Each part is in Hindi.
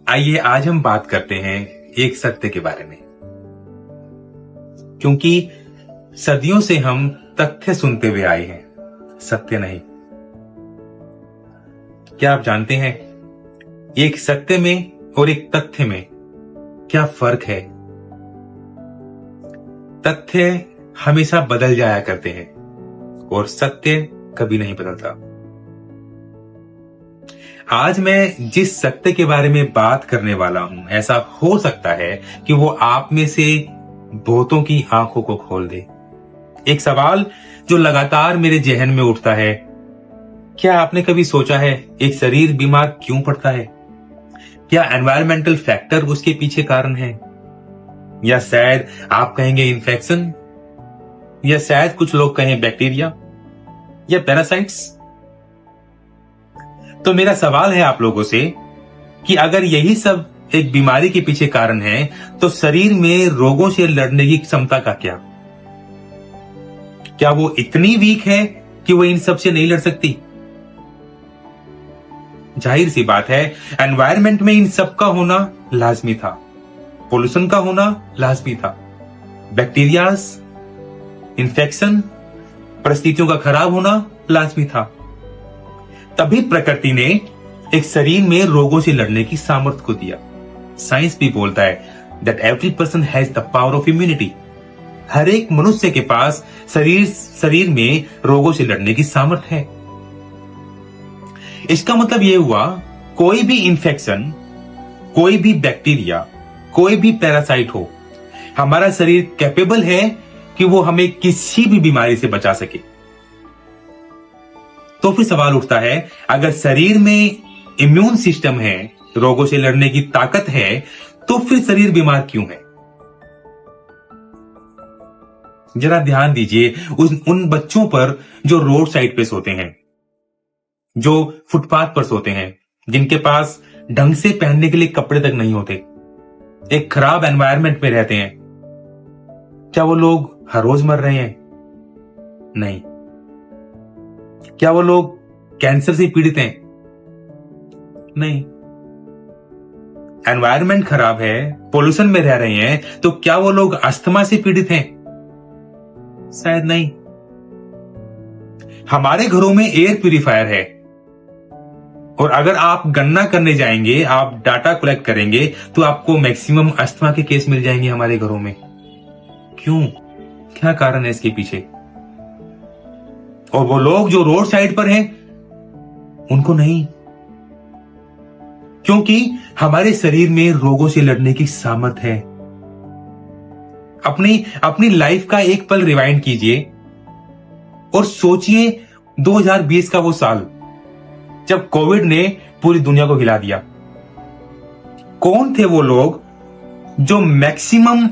आइए आज हम बात करते हैं एक सत्य के बारे में, क्योंकि सदियों से हम तथ्य सुनते हुए आए हैं, सत्य नहीं। क्या आप जानते हैं एक सत्य में और एक तथ्य में क्या फर्क है? तथ्य हमेशा बदल जाया करते हैं और सत्य कभी नहीं बदलता। आज मैं जिस सत्य के बारे में बात करने वाला हूं, ऐसा हो सकता है कि वो आप में से बहुतों की आंखों को खोल दे। एक सवाल जो लगातार मेरे जहन में उठता है, क्या आपने कभी सोचा है एक शरीर बीमार क्यों पड़ता है? क्या एनवायरमेंटल फैक्टर उसके पीछे कारण है? या शायद आप कहेंगे इन्फेक्शन, या शायद कुछ लोग कहें बैक्टीरिया या पैरासाइट्स। तो मेरा सवाल है आप लोगों से कि अगर यही सब एक बीमारी के पीछे कारण है, तो शरीर में रोगों से लड़ने की क्षमता का क्या? क्या वो इतनी वीक है कि वो इन सब से नहीं लड़ सकती? जाहिर सी बात है, एनवायरनमेंट में इन सब का होना लाजमी था, पोल्यूशन का होना लाजमी था, बैक्टीरियाज, इन्फेक्शन, परिस्थितियों का खराब होना लाजमी था। तभी प्रकृति ने एक शरीर में रोगों से लड़ने की सामर्थ्य को दिया। साइंस भी बोलता है that every person has the power of immunity। हर एक मनुष्य के पास शरीर में रोगों से लड़ने की सामर्थ्य है। इसका मतलब यह हुआ, कोई भी इंफेक्शन, कोई भी बैक्टीरिया, कोई भी पैरासाइट हो, हमारा शरीर कैपेबल है कि वो हमें किसी भी बीमारी से बचा सके। तो फिर सवाल उठता है, अगर शरीर में इम्यून सिस्टम है, रोगों से लड़ने की ताकत है, तो फिर शरीर बीमार क्यों है? जरा ध्यान दीजिए उन बच्चों पर जो रोड साइड पे सोते हैं, जो फुटपाथ पर सोते हैं, जिनके पास ढंग से पहनने के लिए कपड़े तक नहीं होते, एक खराब एनवायरनमेंट में रहते हैं। क्या वो लोग हर रोज मर रहे हैं? नहीं। क्या वो लोग कैंसर से पीड़ित हैं? नहीं। एनवायरनमेंट खराब है, पोल्यूशन में रह रहे हैं, तो क्या वो लोग अस्थमा से पीड़ित हैं? शायद नहीं। हमारे घरों में एयर प्यूरिफायर है, और अगर आप गणना करने जाएंगे, आप डाटा कलेक्ट करेंगे, तो आपको मैक्सिमम अस्थमा के केस मिल जाएंगे हमारे घरों में। क्यों? क्या कारण है इसके पीछे? और वो लोग जो रोड साइड पर हैं, उनको नहीं, क्योंकि हमारे शरीर में रोगों से लड़ने की सामर्थ्य है। अपनी लाइफ का एक पल रिवाइंड कीजिए और सोचिए 2020 का वो साल जब कोविड ने पूरी दुनिया को हिला दिया। कौन थे वो लोग जो मैक्सिमम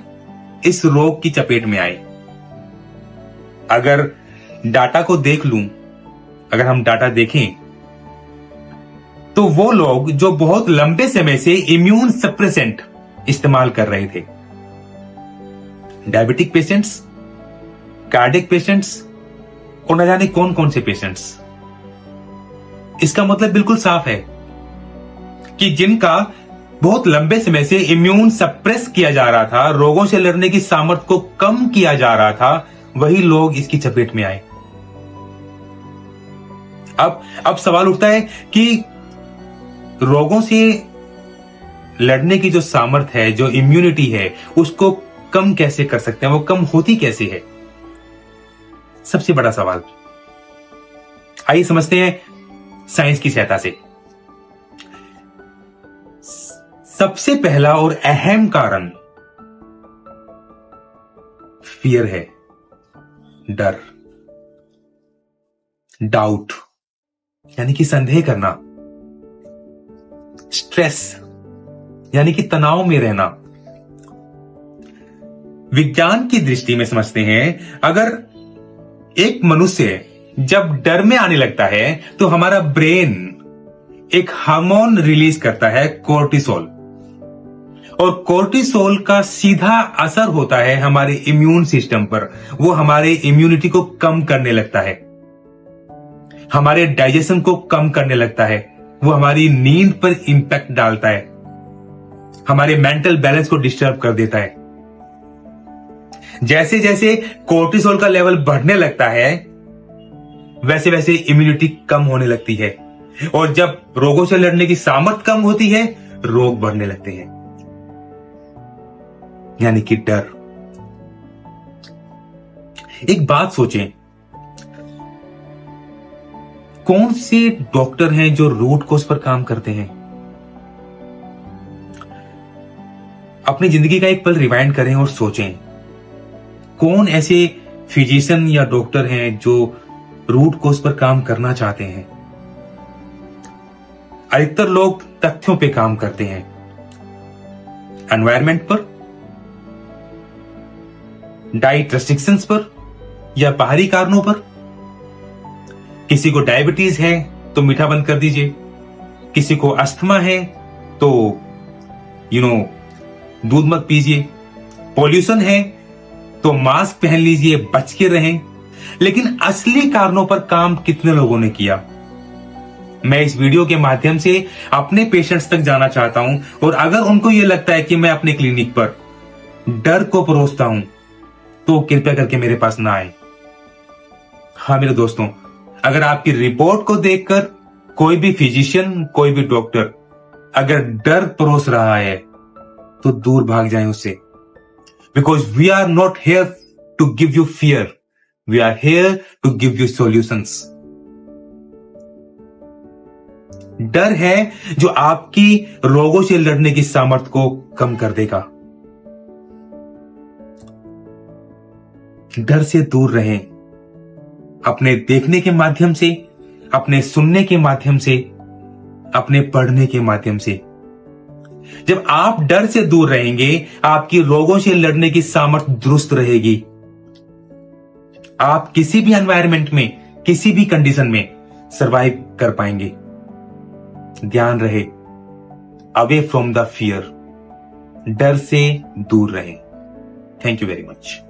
इस रोग की चपेट में आए? अगर डाटा को देख लूं, अगर हम डाटा देखें, तो वो लोग जो बहुत लंबे समय से इम्यून सप्रेसेंट इस्तेमाल कर रहे थे, डायबिटिक पेशेंट्स, कार्डियक पेशेंट्स और न जाने कौन कौन से पेशेंट्स। इसका मतलब बिल्कुल साफ है कि जिनका बहुत लंबे समय से इम्यून सप्रेस किया जा रहा था, रोगों से लड़ने की सामर्थ्य को कम किया जा रहा था, वही लोग इसकी चपेट में आए। अब सवाल उठता है कि रोगों से लड़ने की जो सामर्थ्य है, जो इम्यूनिटी है, उसको कम कैसे कर सकते हैं? वो कम होती कैसे है? सबसे बड़ा सवाल। आइए समझते हैं साइंस की सहायता से। सबसे पहला और अहम कारण फियर है, डर, डाउट, यानी कि संदेह करना, स्ट्रेस यानी कि तनाव में रहना। विज्ञान की दृष्टि में समझते हैं, अगर एक मनुष्य जब डर में आने लगता है, तो हमारा ब्रेन एक हार्मोन रिलीज करता है, कोर्टिसोल, और कोर्टिसोल का सीधा असर होता है हमारे इम्यून सिस्टम पर। वो हमारे इम्यूनिटी को कम करने लगता है, हमारे डाइजेशन को कम करने लगता है, वो हमारी नींद पर इंपैक्ट डालता है। हमारे मेंटल बैलेंस को डिस्टर्ब कर देता है। जैसे जैसे कोर्टिसोल का लेवल बढ़ने लगता है, वैसे वैसे इम्यूनिटी कम होने लगती है, और जब रोगों से लड़ने की सामर्थ्य कम होती है, रोग बढ़ने लगते हैं, यानी कि डर। एक बात सोचें, कौन से डॉक्टर हैं जो रूट कोज पर काम करते हैं? अपनी जिंदगी का एक पल रिवाइंड करें और सोचें, कौन ऐसे फिजिशियन या डॉक्टर हैं जो रूट कोज पर काम करना चाहते हैं? अधिकतर लोग तथ्यों पे काम करते हैं, एनवायरनमेंट पर, डाइट रेस्ट्रिक्शंस पर, या बाहरी कारणों पर। किसी को डायबिटीज है तो मीठा बंद कर दीजिए, किसी को अस्थमा है तो दूध मत पीजिए, पॉल्यूशन है तो मास्क पहन लीजिए, बच के रहें। लेकिन असली कारणों पर काम कितने लोगों ने किया? मैं इस वीडियो के माध्यम से अपने पेशेंट्स तक जाना चाहता हूं, और अगर उनको यह लगता है कि मैं अपने क्लिनिक पर डर को परोसता हूं, तो कृपया करके मेरे पास ना आए। हाँ मेरे दोस्तों, अगर आपकी रिपोर्ट को देखकर कोई भी फिजिशियन, कोई भी डॉक्टर अगर डर परोस रहा है, तो दूर भाग जाएं उससे। Because we are not here to give you fear, we are here to give you solutions. डर है जो आपकी रोगों से लड़ने की सामर्थ्य को कम कर देगा। डर से दूर रहें, अपने देखने के माध्यम से, अपने सुनने के माध्यम से, अपने पढ़ने के माध्यम से। जब आप डर से दूर रहेंगे, आपकी रोगों से लड़ने की सामर्थ्य दुरुस्त रहेगी। आप किसी भी एनवायरनमेंट में, किसी भी कंडीशन में सरवाइव कर पाएंगे। ध्यान रहे, अवे फ्रॉम द फियर, डर से दूर रहें। Thank you very much.